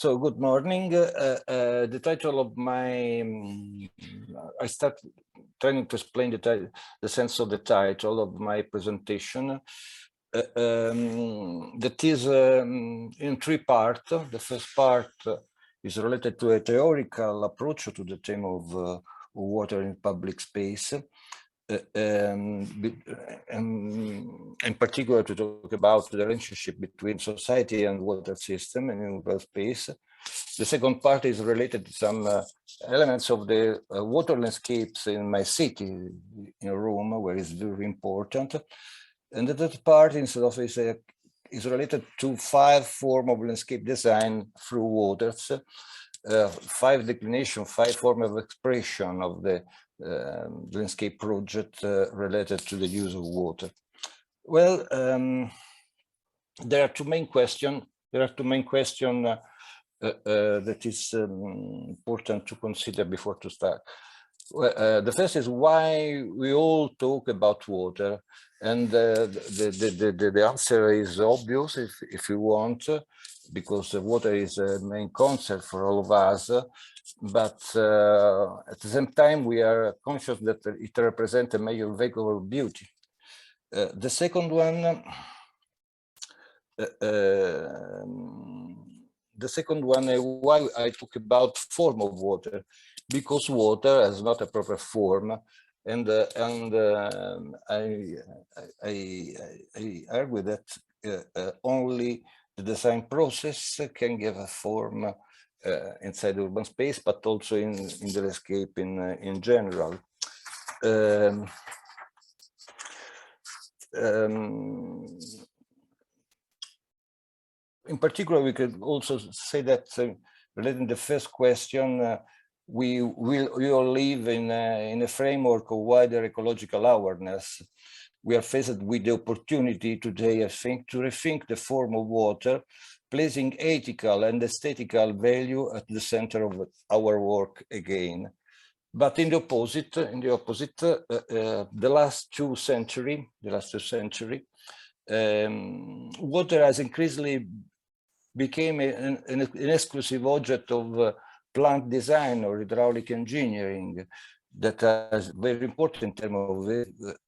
So good morning. The title of my, I start trying to explain the sense of the title of my presentation. That is in three parts. The first part is related to a theoretical approach to the theme of water in public space. In particular, to talk about the relationship between society and water system and Overspace. The second part is related to some elements of the water landscapes in my city, in Rome, where it's very important. And the third part is related to 5 forms of landscape design through waters, 5 declinations, 5 forms of expression of the landscape project related to the use of water. Well, there are two main questions. That is important to consider before to start. The first is why we all talk about water, and the answer is obvious if you want, because water is a main concept for all of us. But at the same time, we are conscious that it represents a major vehicle of beauty. The second one. The second one, why I talk about form of water, because water has not a proper form, and I argue that only the design process can give a form inside urban space, but also in the landscape in general. In particular, we could also say that relating to the first question, we all live in a framework of wider ecological awareness. We are faced with the opportunity today, I think, to rethink the form of water, placing ethical and aesthetical value at the center of our work again. But in the opposite, the last two centuries, water has increasingly became an exclusive object of plant design or hydraulic engineering that is very important in terms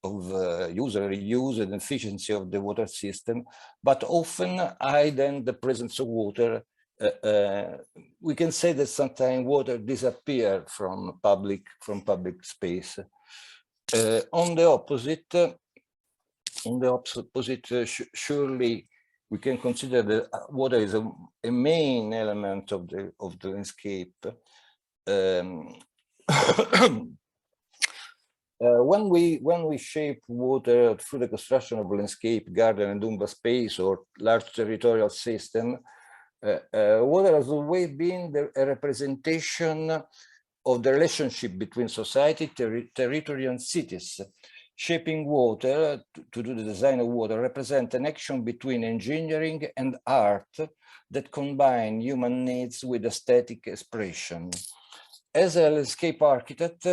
of user reuse and efficiency of the water system, but often hiding the presence of water. We can say that sometimes water disappears from public space. On the opposite, surely we can consider that water is a main element of the landscape. When we shape water through the construction of landscape, garden, and urban space or large territorial system, water has always been a representation of the relationship between society, territory, and cities. Shaping water, to do the design of water, represents an action between engineering and art that combine human needs with aesthetic expression. As a landscape architect,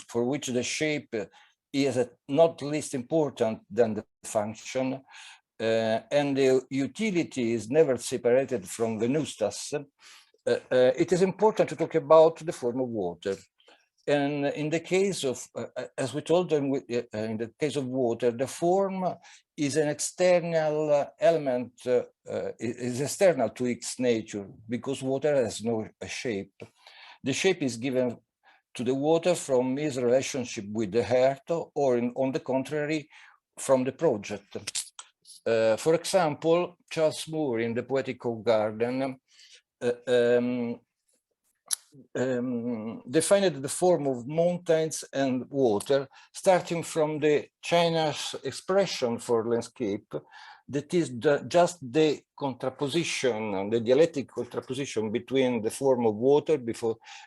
for which the shape is not least important than the function, and the utility is never separated from the Venustas, it is important to talk about the form of water. And in the case of, as we told them, in the case of water, the form is an external element, is external to its nature, because water has no shape. The shape is given to the water from its relationship with the earth, or on the contrary, from the project. For example, Charles Moore in The Poetical Garden defined the form of mountains and water, starting from the Chinese expression for landscape, that is just the contraposition, the dialectic contraposition between the form of water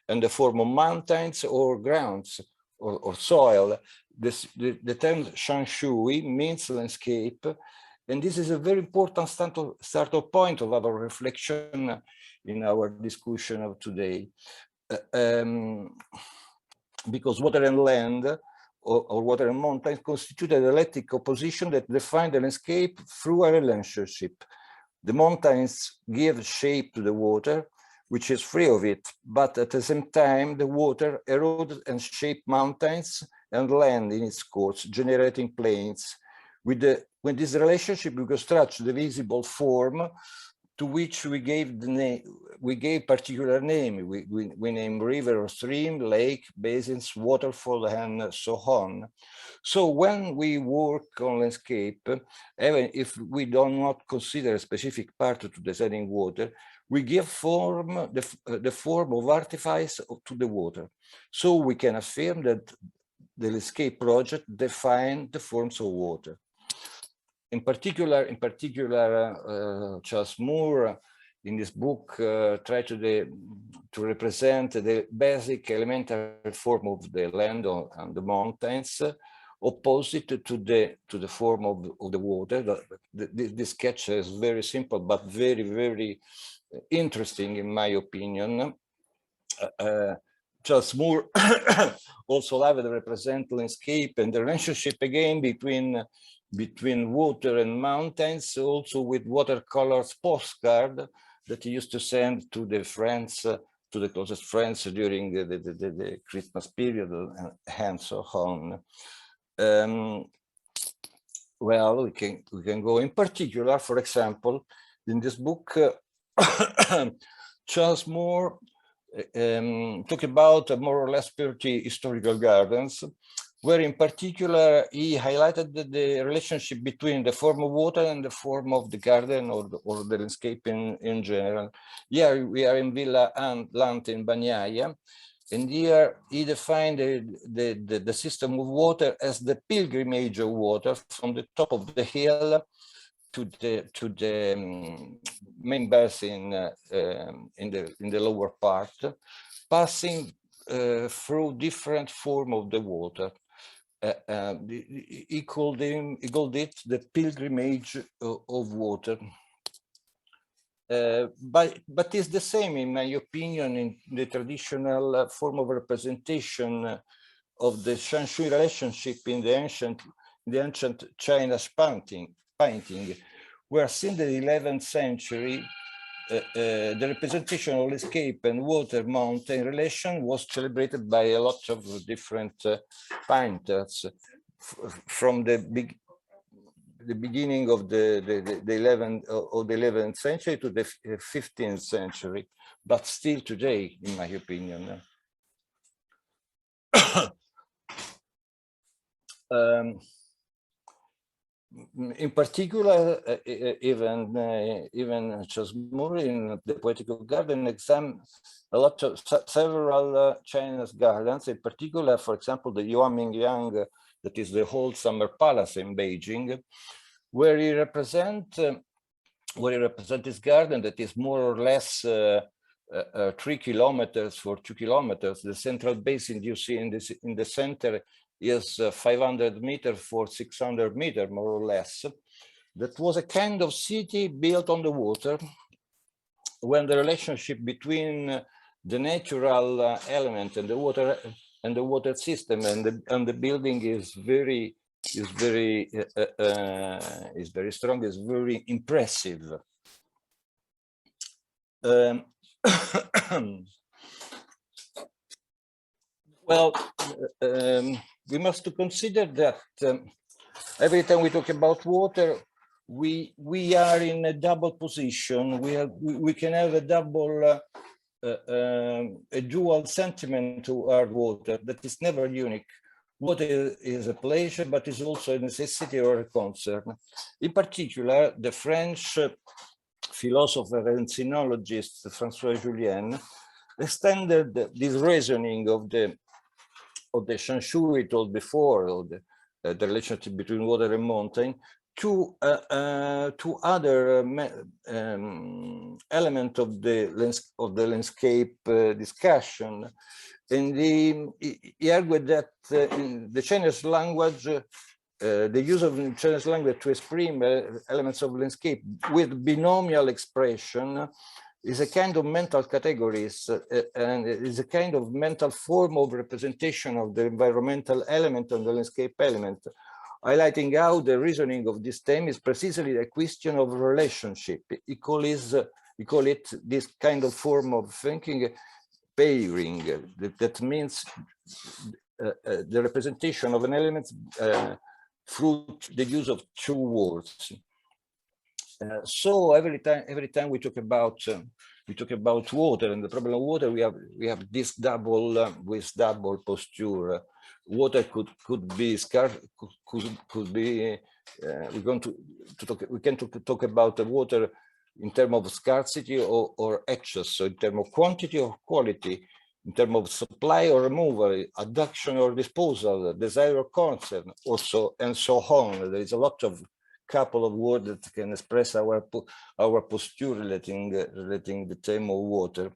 and the form of mountains or grounds or soil. The term shanshui means landscape, and this is a very important start point of our reflection in our discussion of today. Because water and land, or water and mountains, constitute a dialectic opposition that define the landscape through a relationship The mountains give shape to the water, which is free of it, but at the same time, the water erodes and shapes mountains and land in its course, generating plains. With this relationship, we construct the visible form to which we gave the name, we gave particular name. We name river or stream, lake, basins, waterfall, and so on. So when we work on landscape, even if we do not consider a specific part to designing water, we give form, the form of artifice to the water. So we can affirm that the landscape project defines the forms of water. In particular, Charles Moore, in this book, tried to represent the basic elementary form of the land and the mountains, opposite to the form of the water. This sketch is very simple, but very, very interesting, in my opinion. Charles Moore also loved to represent landscape and the relationship again between water and mountains, also with watercolors postcard that he used to send to the friends, to the closest friends during the Christmas period and so on. Well, we can go in particular, for example, in this book, Charles Moore talk about more or less 30 historical gardens, where in particular he highlighted the relationship between the form of water and the form of the garden or the landscape in general. Here we are in Villa Lant in Bagnaia, and here he defined the system of water as the pilgrimage of water from the top of the hill to the main basin in the lower part, passing through different form of the water. He called it the pilgrimage of water. But it's the same, in my opinion, in the traditional form of representation of the Shanshui relationship in the ancient Chinese painting, where since the 11th century, the representation of landscape and water-mountain relation was celebrated by a lot of different painters from the beginning of the 11th century to the 15th century, but still today, in my opinion. In particular, even Charles Moore in the Poetical Garden examined several Chinese gardens. In particular, for example, the Yuanmingyang, that is the whole summer palace in Beijing, where he represents this garden that is more or less 3 kilometers for 2 kilometers. The central basin you see in the center is 500 meters for 600 meters, more or less. That was a kind of city built on the water, when the relationship between the natural element and the water system and the building is very strong, is very impressive. Well, we must consider that every time we talk about water, we are in a double position. We can have a double, a dual sentiment toward water that is never unique. Water is a pleasure, but is also a necessity or a concern. In particular, the French philosopher and sinologist François Julien extended this reasoning of the Shanshui we told before, or the relationship between water and mountain, to other element of the landscape discussion. And he argued that in the Chinese language, the use of the Chinese language to express elements of landscape with binomial expression is a kind of mental categories, and is a kind of mental form of representation of the environmental element and the landscape element. highlighting how the reasoning of this theme is precisely a question of relationship. He call it this kind of form of thinking pairing. That means the representation of an element through the use of two words. So every time we talk about water and the problem of water, we have this double posture. Water could be scarce, could be. We can talk about the water in terms of scarcity or excess, so in terms of quantity or quality, in terms of supply or removal, adduction or disposal, desire or concern, also, and so on. There is a lot of couple of words that can express our posture relating the theme of water.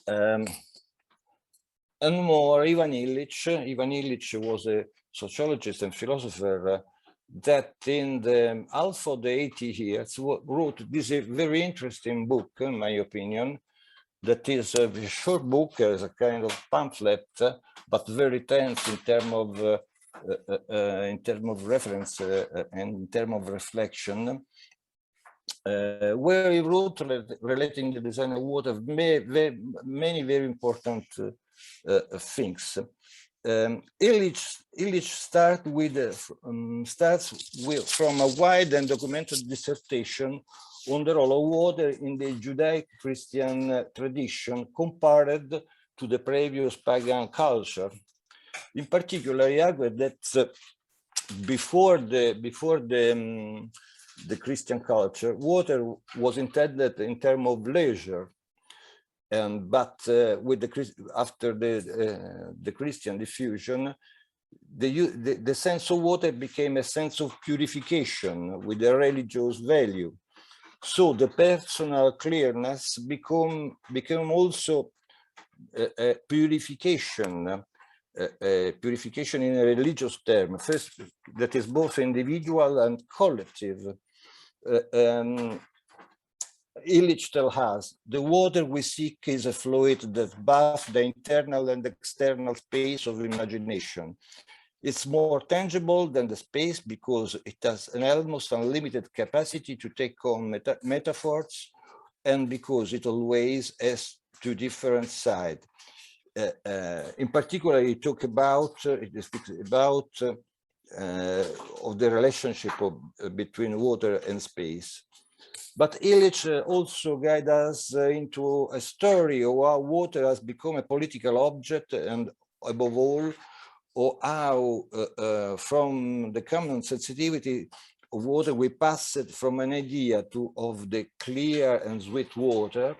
And more, Ivan Illich was a sociologist and philosopher that in the half of the 80 years wrote this very interesting book, in my opinion, that is a short book as a kind of pamphlet, but very tense in terms of reference and in terms of reflection, where he wrote relating the design of water many very important things. Illich starts from a wide and documented dissertation on the role of water in the Judaic-Christian tradition compared to the previous pagan culture. In particular, he argued that before the Christian culture, water was intended in terms of leisure, but with after the Christian diffusion, the sense of water became a sense of purification with a religious value. So the personal clearness became also a purification. Purification in a religious term, first, that is both individual and collective. Illich tells us the water we seek is a fluid that bathes the internal and external space of imagination. It's more tangible than the space because it has an almost unlimited capacity to take on metaphors, and because it always has two different sides. In particular, he speaks about of the relationship between water and space. But Illich also guides us into a story of how water has become a political object, and above all, or how from the common sensitivity of water we passed from an idea of the clear and sweet water,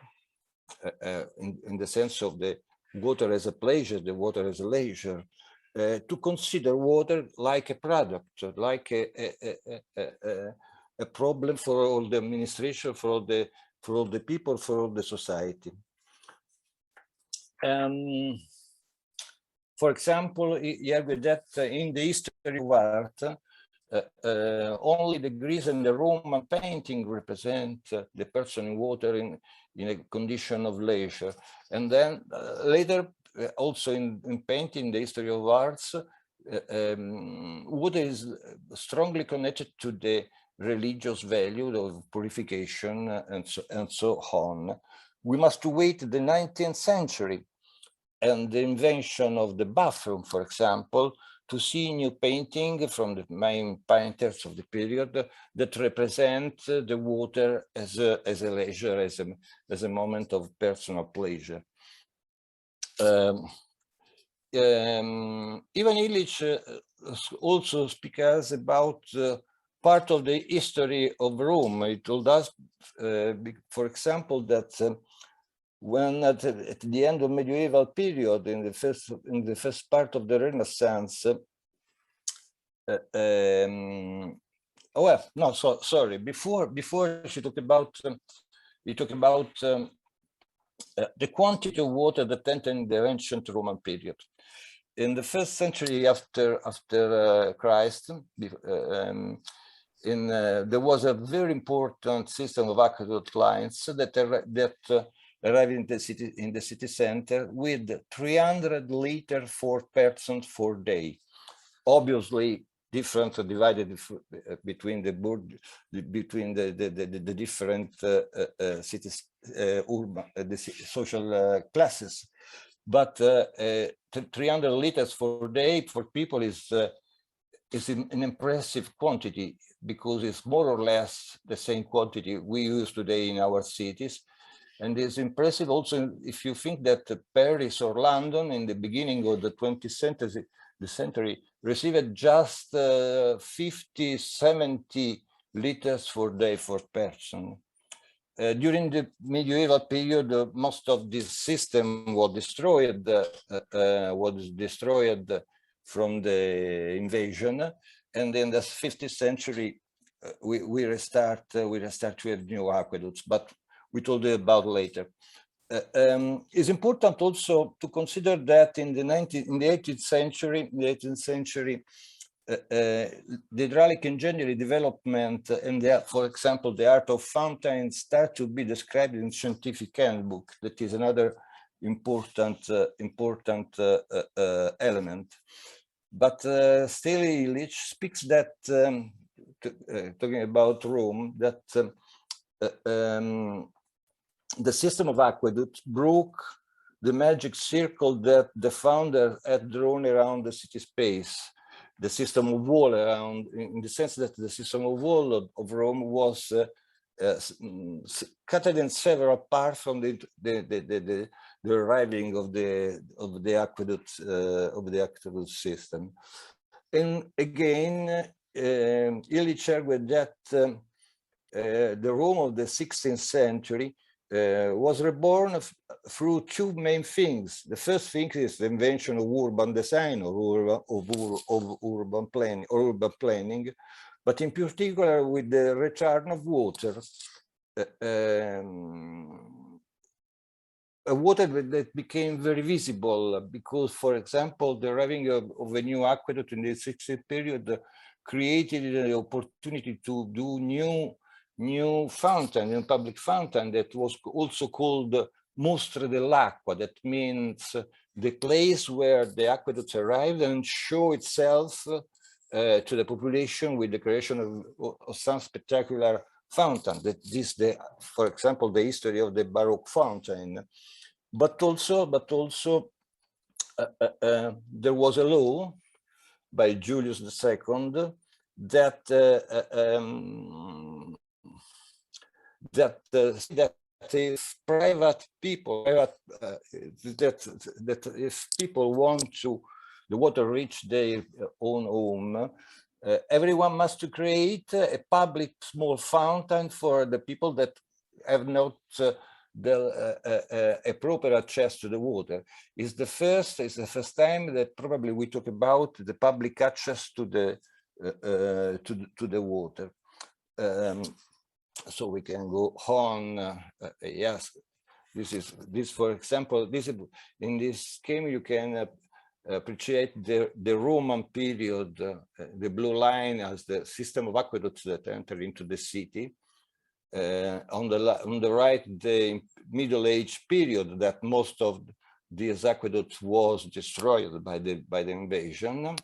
in the sense of the water as a pleasure, the water as a leisure, to consider water like a product, like a problem for all the administration, for all the people, for all the society. For example, he argued that in the history of art, only the Greece and the Roman painting represent the person in water in a condition of leisure. And then later, also in painting, the history of arts, water is strongly connected to the religious value of purification and so on. We must wait the 19th century and the invention of the bathroom, for example, to see new painting from the main painters of the period that represent the water as a leisure, as a moment of personal pleasure. Ivan Illich also speaks about part of the history of Rome. He told us, for example, that when at the end of medieval period, in the first part of the Renaissance, sorry. Before she talked about, the quantity of water that entered in the ancient Roman period. In the first century after Christ, there was a very important system of aqueduct lines that arrived in the city center with 300 liters per person per day. Obviously, different, divided between the different cities, urban, the social classes. But 300 liters per day for people is an impressive quantity, because it's more or less the same quantity we use today in our cities. And it's impressive also if you think that Paris or London in the beginning of the 20th century, received just 50, 70 liters per day for person. During the medieval period, most of this system was destroyed from the invasion, and in the 15th century we restart to have new aqueducts, but we told you about later. It's important also to consider that in the 18th century, the hydraulic engineering development and for example, the art of fountains start to be described in scientific handbook. That is another important element. But still, Illich speaks that, talking about Rome, that the system of aqueducts broke the magic circle that the founder had drawn around the city space, the system of wall around, in the sense that the system of wall of Rome was cut in several parts from the arriving of the aqueduct system. And again, Illich argued that the Rome of the 16th century was reborn through two main things. The first thing is the invention of urban design or urban planning, but in particular with the return of water, a water that became very visible because, for example, the arriving of a new aqueduct in the 16th period created the opportunity to do new fountain, a public fountain that was also called Mostre dell'Acqua. That means the place where the aqueducts arrived and show itself to the population with the creation of some spectacular fountain. That is for example, the history of the Baroque fountain. But also there was a law by Julius II that that if private people, that if people want the water reach their own home, everyone must to create a public small fountain for the people that have not a proper access to the water. It's the first time that probably we talk about the public access to the water. So we can go on. Yes, this for example, in this scheme you can appreciate the Roman period, the blue line as the system of aqueducts that enter into the city. On the right, the Middle Age period, that most of these aqueducts was destroyed by the invasion.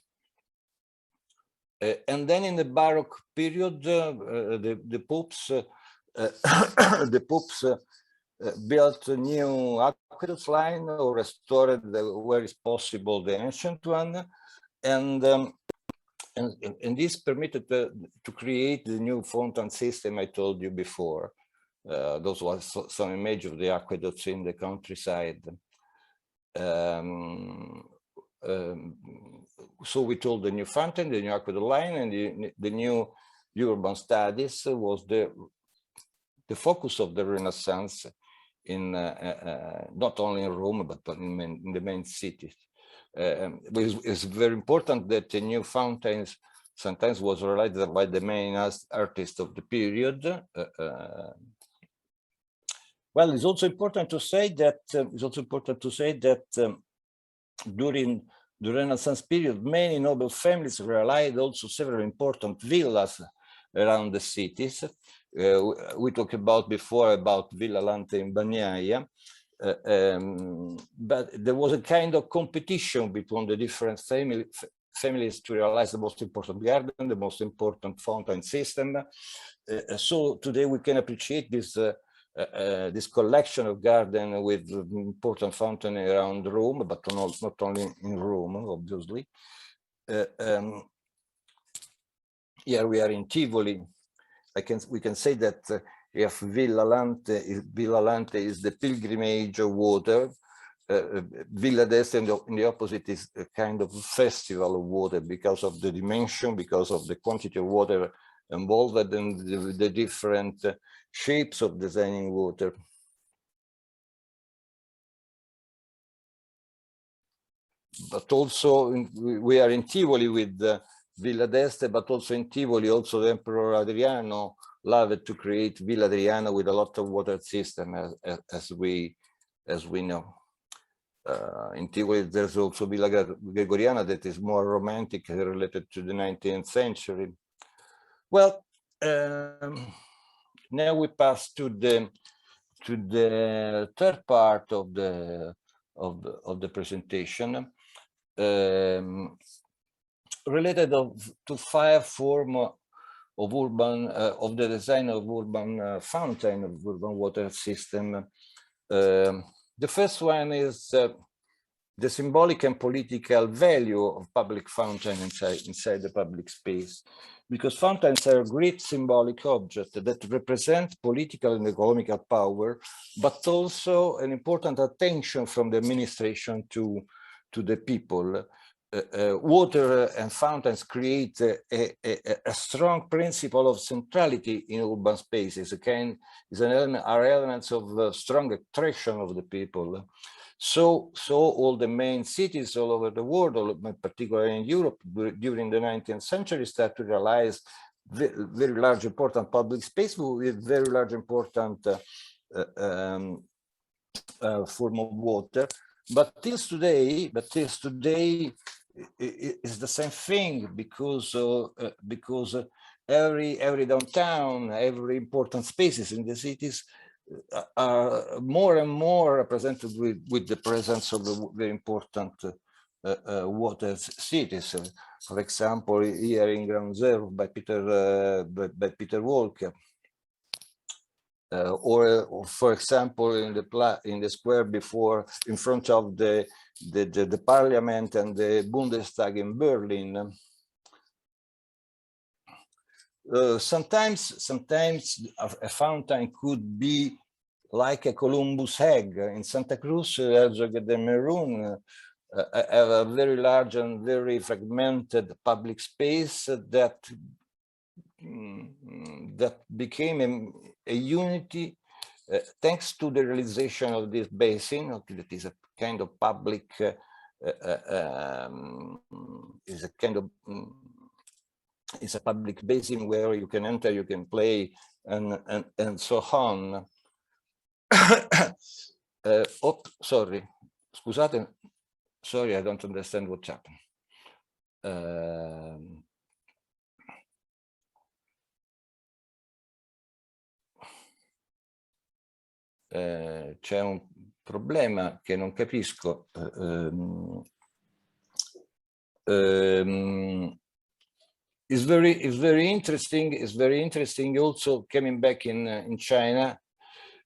And then in the Baroque period, the popes built a new aqueduct line or restored where is possible the ancient one, and this permitted to create the new fountain system I told you before. Those were some image of the aqueducts in the countryside. So we told the new fountain, the new aqueduct line, and the new urban studies was the focus of the Renaissance in not only in Rome but in the main cities. It's very important that the new fountains sometimes was realized by the main artists of the period. Well, it's also important to say that during the Renaissance period, many noble families realized also several important villas around the cities. We talked about before about Villa Lante in Bagnaia, but there was a kind of competition between the different families to realize the most important garden, the most important fountain system. So today we can appreciate this this collection of garden with important fountain around Rome, but not only in Rome, obviously. Here we are in Tivoli. We can say that if Villa Lante is the pilgrimage of water, Villa d'Este in the opposite is a kind of festival of water because of the dimension, because of the quantity of water involved, and the different shapes of designing water. But also we are in Tivoli with Villa d'Este, but also in Tivoli, also the Emperor Adriano loved to create Villa Adriana with a lot of water system, as we know. In Tivoli, there's also Villa Gregoriana that is more romantic, related to the 19th century. Well, now we pass to the third part of the presentation, related to 5 forms of urban of the design of urban fountain, of urban water system. The first one is the symbolic and political value of public fountain inside the public space, because fountains are a great symbolic object that represent political and economical power, but also an important attention from the administration to the people. Water and fountains create a strong principle of centrality in urban spaces. Are elements of strong attraction of the people. So all the main cities all over the world, particularly in Europe, during the 19th century, start to realize very large, important public space with very large, important form of water. But till today, it's the same thing, because every downtown, every important spaces in the cities are more and more represented with the presence of the very important water cities. For example, here in Ground Zero by Peter Walker. Or for example, in the square before, in front of the parliament and the Bundestag in Berlin. Sometimes a fountain could be like a Columbus egg. In Santa Cruz, Herzog de Merun have a very large and very fragmented public space that became a unity thanks to the realization of this basin. That is a kind of public, it's a public basin where you can enter, you can play, and so on. Sorry, scusate, sorry, I don't understand what happened. C'è un problema che non capisco. It's very interesting. It's very interesting also coming back in China,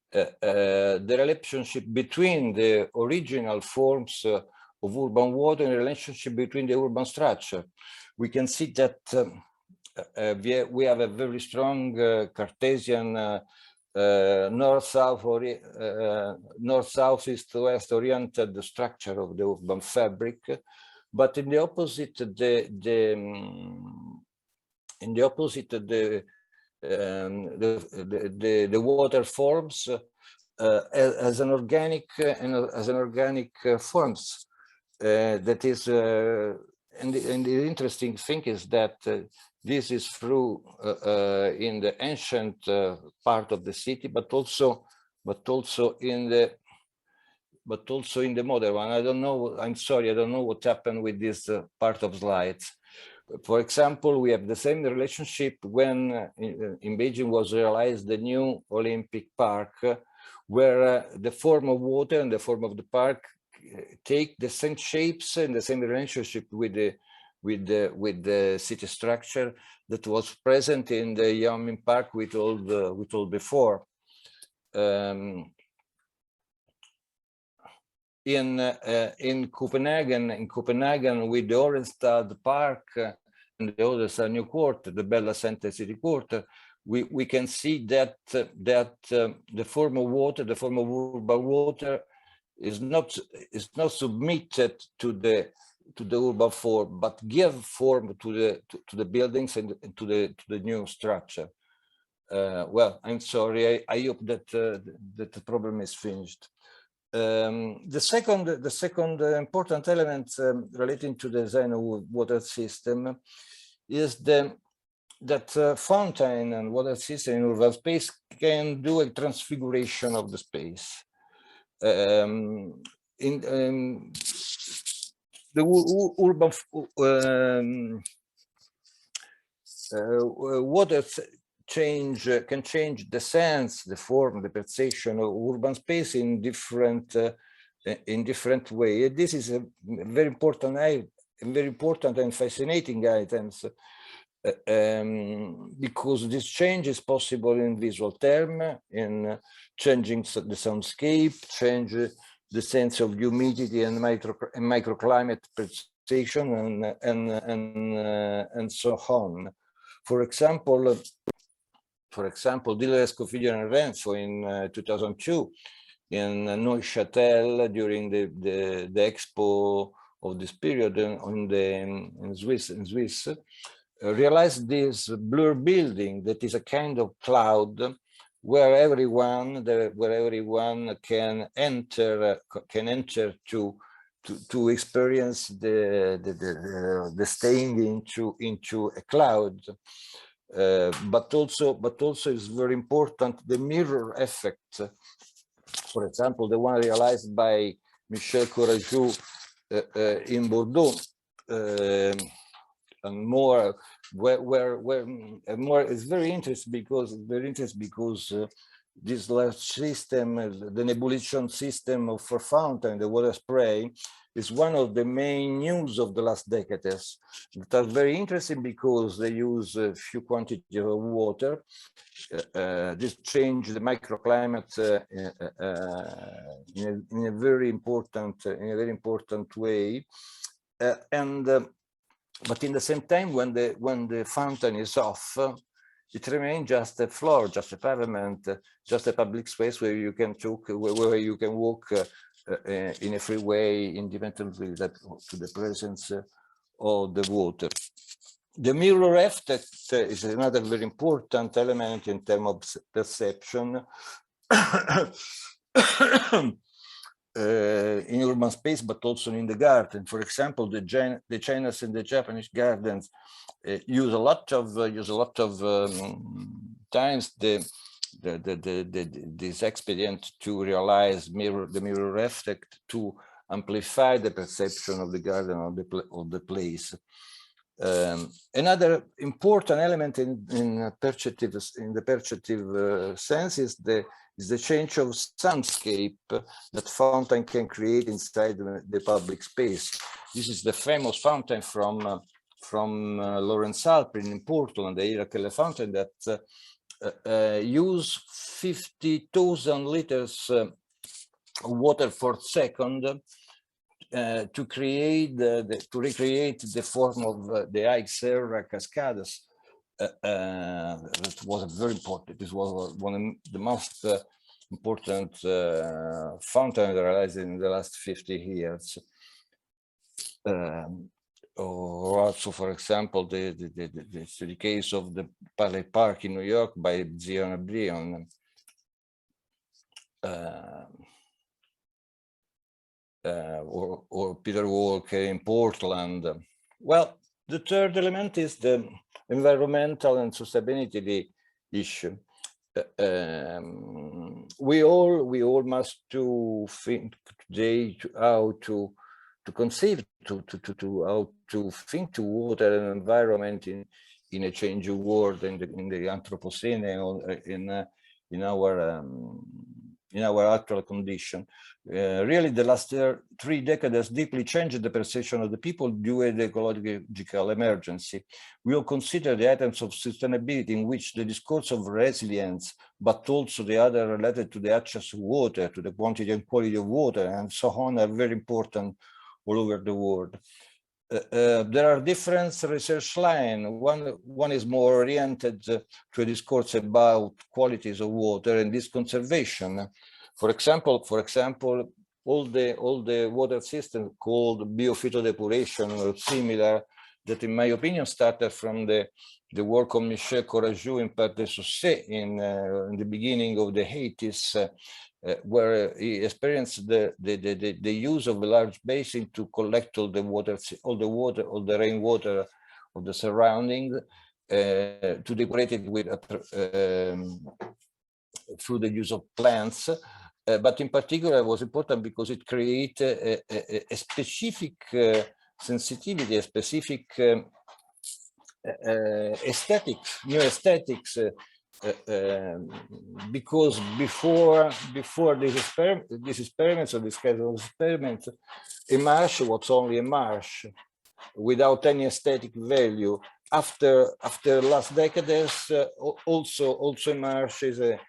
the relationship between the original forms of urban water and the relationship between the urban structure. We can see that we have a very strong Cartesian north-south or north-south, east-west oriented structure of the urban fabric, but in the opposite, the water forms as an organic forms. That is, and the interesting thing is that this is true in the ancient part of the city, but also in the modern one. I don't know. I'm sorry, I don't know what happened with this part of slides. For example, we have the same relationship when in Beijing was realized the new Olympic Park, where the form of water and the form of the park take the same shapes and the same relationship with the with the city structure that was present in the Yeoman Park we told before. In Copenhagen, with the Orenstad Park and the other new quarter, the Bella Center City Quarter, we can see that the form of water, the form of urban water, is not submitted to the urban form, but give form to the buildings and to the new structure. Well, I'm sorry. I hope that that the problem is finished. The second important element relating to the design of water system is that fountain and water system in urban space can do a transfiguration of the space. The urban water can change the sense, the form, the perception of urban space in different way. This is a very important and fascinating items, because this change is possible in visual term, in changing the soundscape, change the sense of humidity and microclimate perception, and so on. For example, Diller, Scofiglio and Renzo in 2002 in Neuchâtel during the expo of this period in Swiss, realized this blur building that is a kind of cloud where everyone can enter to experience the staying into a cloud. But also is very important the mirror effect. For example, the one realized by Michel Courageux in Bordeaux, and more it's very interesting because this large system, the nebulization system for fountain, the water spray, is one of the main use of the last decades. That are very interesting because they use a few quantities of water. This change the microclimate in a very important way, but in the same time, when the fountain is off, it remains just a floor, just a pavement, just a public space where you can walk in a free way, independently to the presence of the water. The mirror effect is another very important element in terms of perception. In urban space, but also in the garden. For example, the Chinese and the Japanese gardens use a lot of times this expedient to realize the mirror effect to amplify the perception of the garden of the place. Another important element in the perceptive sense is the change of soundscape that fountain can create inside the public space. This is the famous fountain from Lawrence Alpin in Portland, the Irakele fountain that use 50,000 liters of water per second to recreate the form of the High Sierra Cascades. That was very important. This was one of the most important fountains realized in the last 50 years. Or also, for example, the case of the Palais Park in New York by Zion Brion. Or Peter Walker in Portland. Well, the third element is the environmental and sustainability issue. We all must to think today how to conceive how to think to water and environment in a changing world in the Anthropocene or in our in our actual condition. Really, the last 3 decades deeply changed the perception of the people due to the ecological emergency. We all consider the items of sustainability in which the discourse of resilience, but also the other related to the access to water, to the quantity and quality of water, and so on, are very important all over the world. There are different research lines. One is more oriented to a discourse about qualities of water and this conservation. For example, all the water systems called biophytodepuration or similar, that in my opinion started from the work of Michel Courageux in Parc des Saussaies in the beginning of the 80s, where he experienced the use of a large basin to collect all the rainwater of the surrounding, to depurate it with through the use of plants. But in particular, it was important because it created a specific sensitivity, a specific aesthetics, new aesthetics. Because before this experiments, or this kind of experiments, a marsh was only a marsh without any aesthetic value. After last decades, also a marsh is a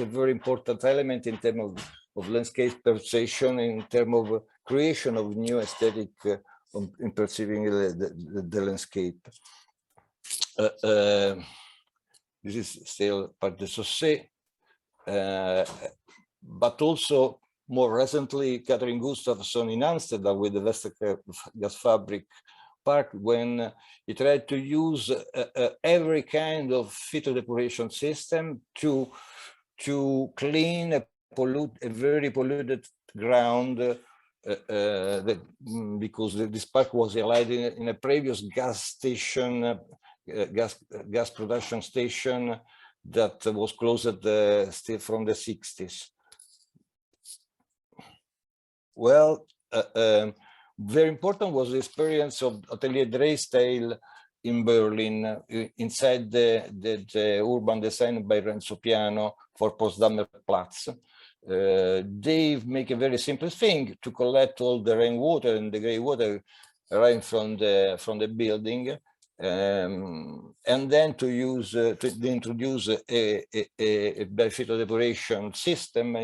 very important element in terms of landscape perception, in terms of creation of new aesthetic in perceiving the landscape. This is still Parc des Saussaies, but also more recently, Catherine Gustafsson in Amsterdam with the Westergasfabriek Park, when he tried to use every kind of phytodepuration system to clean a very polluted ground, because this park was allied in a previous gas station. Gas production station that was closed still from the 60s. Well, very important was the experience of Atelier Dreistale in Berlin, inside the urban design by Renzo Piano for Potsdamer Platz. They make a very simple thing to collect all the rainwater and the gray water right from the building. And then to introduce a biophytodepuration system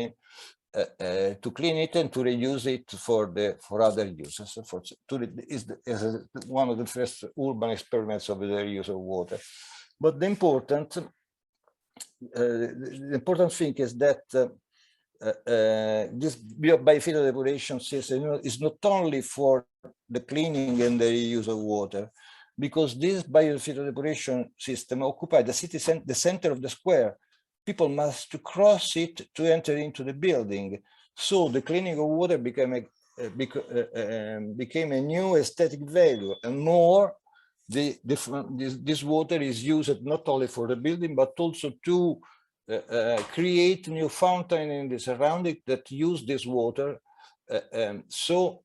to clean it and to reuse it for other uses. Is one of the first urban experiments of the reuse of water. But the important thing is that this biophytodepuration system is not only for the cleaning and the reuse of water, because this biophytodepuration system occupied the center of the square. People must to cross it to enter into the building. So the cleaning of water became a new aesthetic value, and more this water is used not only for the building, but also to create new fountain in the surrounding that use this water. So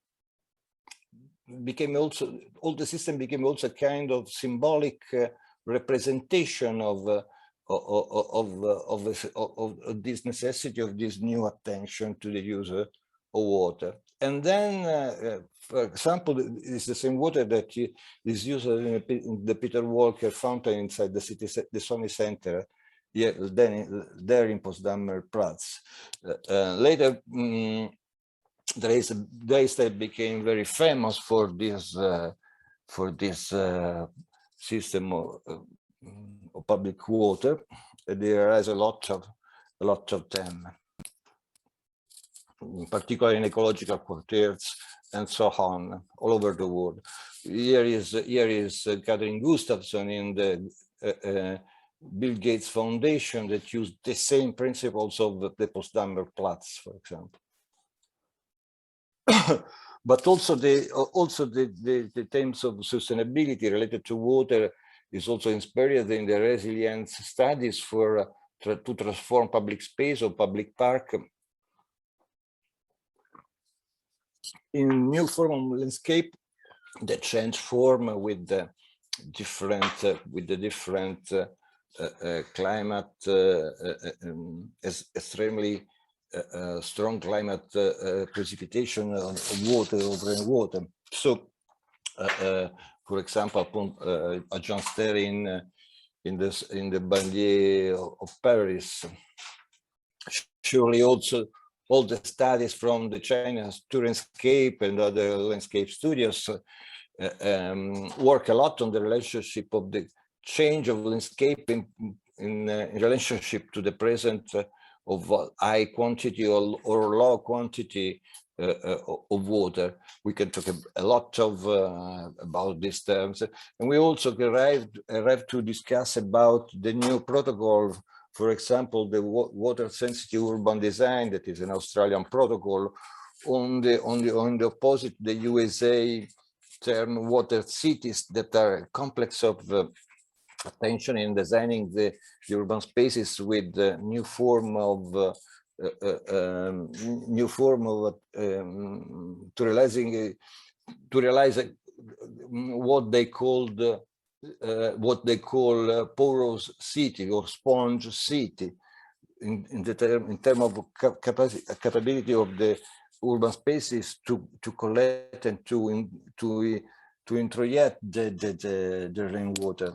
became also, all the system became also a kind of symbolic representation of this necessity of this new attention to the use of water. And then, for example, it's the same water that is used in the Peter Walker fountain inside the city, the Sony Center, there in Potsdamer Platz. Later, Dreistale became very famous for this system of public water. There is a lot of them, in particular in ecological quarters and so on, all over the world. Here is Catherine Gustafsson in the Bill Gates Foundation that used the same principles of the Potsdamer Platz, for example. But also the themes of sustainability related to water is also inspired in the resilience studies to transform public space or public park in new form of landscape that change form with the different climate, extremely strong climate precipitation of water, of rainwater. So, for example, a Jean Sterry in the banlieue of Paris. Surely also all the studies from the China's Sunscape and other landscape studios work a lot on the relationship of the change of landscape in relationship to the presence of high quantity or low quantity of water. We can talk a lot of about these terms, and we also arrived to discuss about the new protocol. For example, the water sensitive urban design, that is an Australian protocol. On the opposite, the USA term water cities, that are a complex of attention in designing the urban spaces with new form of to realize what they call porous city or sponge city, in terms of capability of the urban spaces to collect and to introject the rainwater.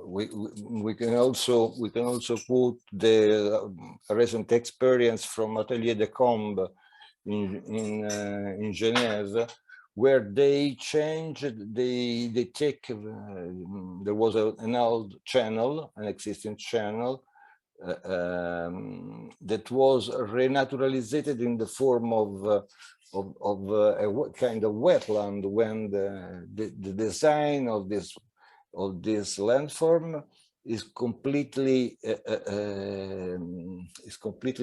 We can also quote the recent experience from Atelier de Combe in Geneva, where they changed, they take, there was an old channel, an existing channel, that was renaturalized in the form of a kind of wetland, when the design of this landform is completely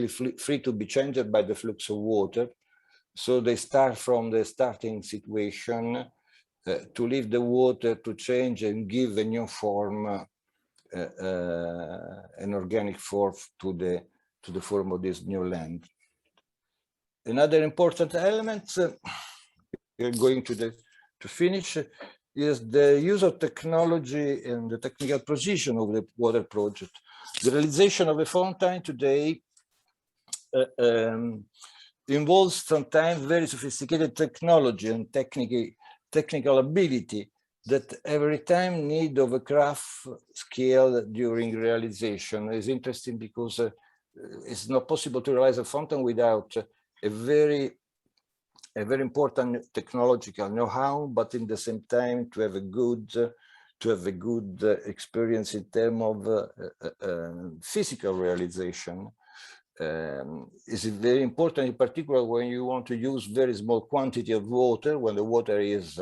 free to be changed by the flux of water. So they start from the starting situation to leave the water to change and give a new form, an organic form to the form of this new land. Another important element, we're going to finish, is the use of technology and the technical precision of the water project. The realization of a fountain today involves sometimes very sophisticated technology and technical ability that every time need of a craft skill during realization. Is interesting because it's not possible to realize a fountain without a very important technological know-how, but in the same time to have a good experience in terms of physical realization. Is very important, in particular when you want to use very small quantity of water, when the water is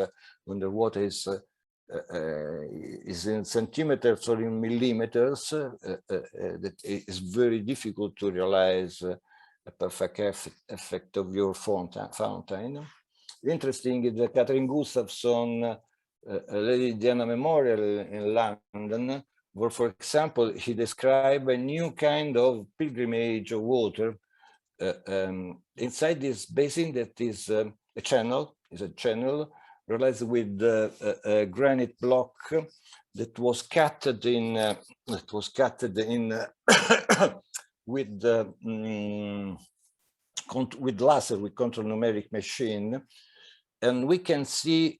in centimeters or in millimeters. That is very difficult to realize a perfect effect of your fountain. Interesting is the Catherine Gustafson Lady Diana Memorial in London, where, for example, he described a new kind of pilgrimage of water inside this basin that is a channel realized with a granite block that was cutted in with laser, with control numeric machine, and we can see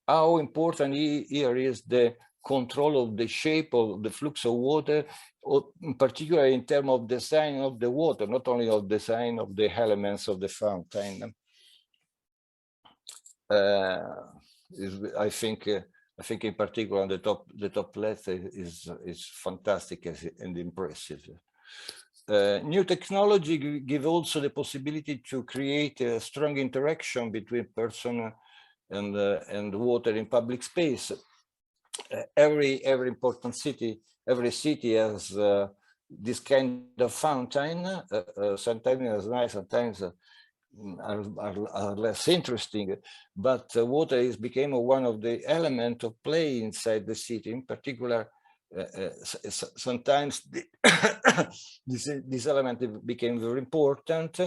how important here is the control of the shape of the flux of water, or in particular in terms of design of the water, not only of design of the elements of the fountain. I think in particular the top left is fantastic and impressive. New technology give also the possibility to create a strong interaction between person and water in public space. Every important city, every city has this kind of fountain. Sometimes nice, sometimes are less interesting, but water became one of the elements of play inside the city. In particular, sometimes this element became very important,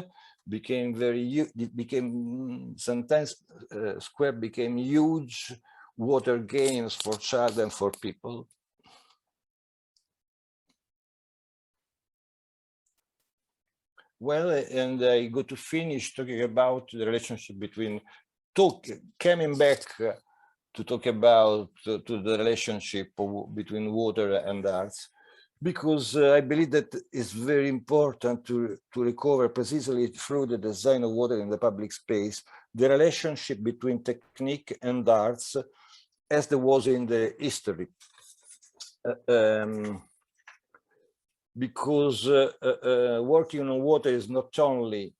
sometimes square became huge water games for child and for people. well, and I go to finish talking about the relationship between coming back to talk about to the relationship between water and arts, because I believe that it's very important to recover precisely through the design of water in the public space, the relationship between technique and arts as there was in the history. Because working on water is not only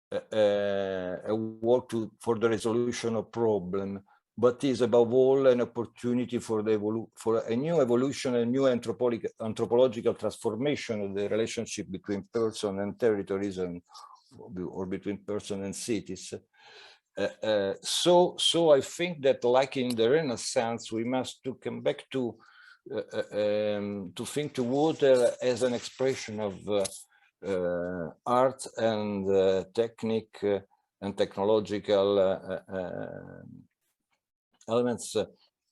a work for the resolution of problem, but is above all an opportunity for a new evolution, a new anthropological transformation of the relationship between person and territories, or between person and cities. So I think that, like in the Renaissance, we must come back to think to water as an expression of art and technique and technological elements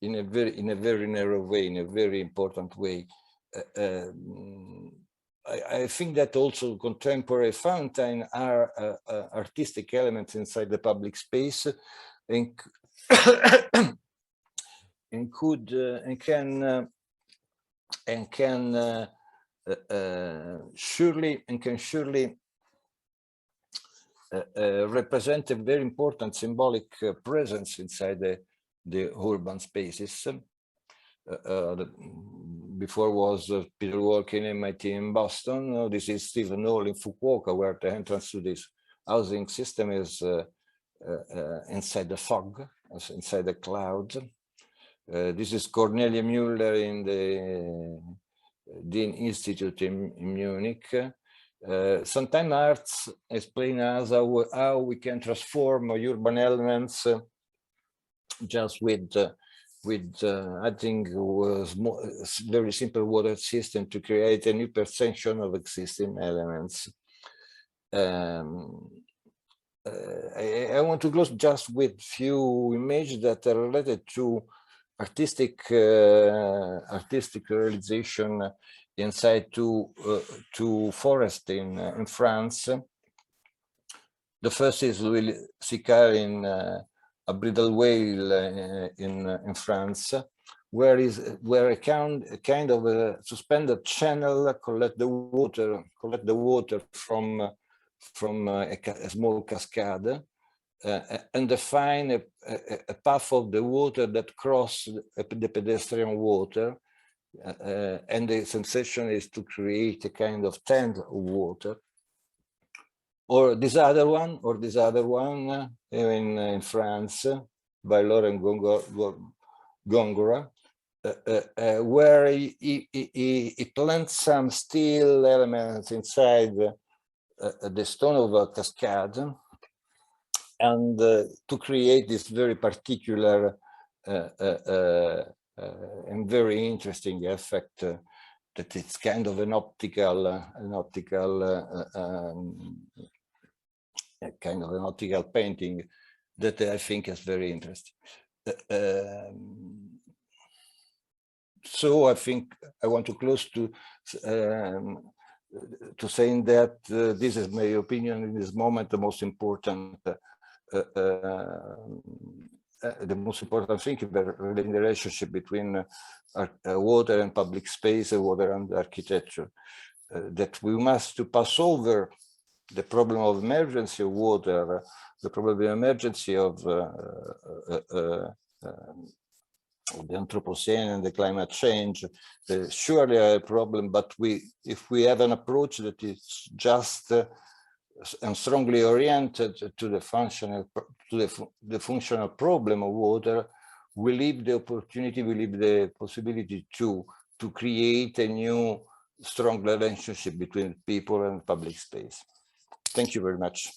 in a very narrow way, in a very important way. I think that also contemporary fountain are artistic elements inside the public space, and can surely represent a very important symbolic presence inside the urban spaces. Before was Peter Walker in MIT in Boston. Now this is Stephen Hall in Fukuoka, where the entrance to this housing system is inside the fog, inside the clouds. This is Cornelia Müller in the Dean Institute in Munich. Sometimes arts explain us how we can transform urban elements just with I think was very simple water system to create a new perception of existing elements. I want to close just with few images that are related to artistic realization inside to forest in France. The first is Louis Sicard in a bridal whale in France, where a kind of a suspended channel collect the water from a small cascade, and define a path of the water that cross the pedestrian water, and the sensation is to create a kind of tent of water. Or this other one in France by Laurent Gongora, where he plants some steel elements inside the stone of a cascade, and to create this very particular and very interesting effect that it's kind of an optical painting that I think is very interesting. So I think I want to close to saying that this is my opinion in this moment. The most important thing is the relationship between water and public space, water and architecture. That we must pass over the problem of emergency of water, the problem of emergency of the Anthropocene and the climate change. Surely a problem, but if we have an approach that is just and strongly oriented to the functional problem of water, we leave the opportunity, we leave the possibility to create a new strong relationship between people and public space. Thank you very much.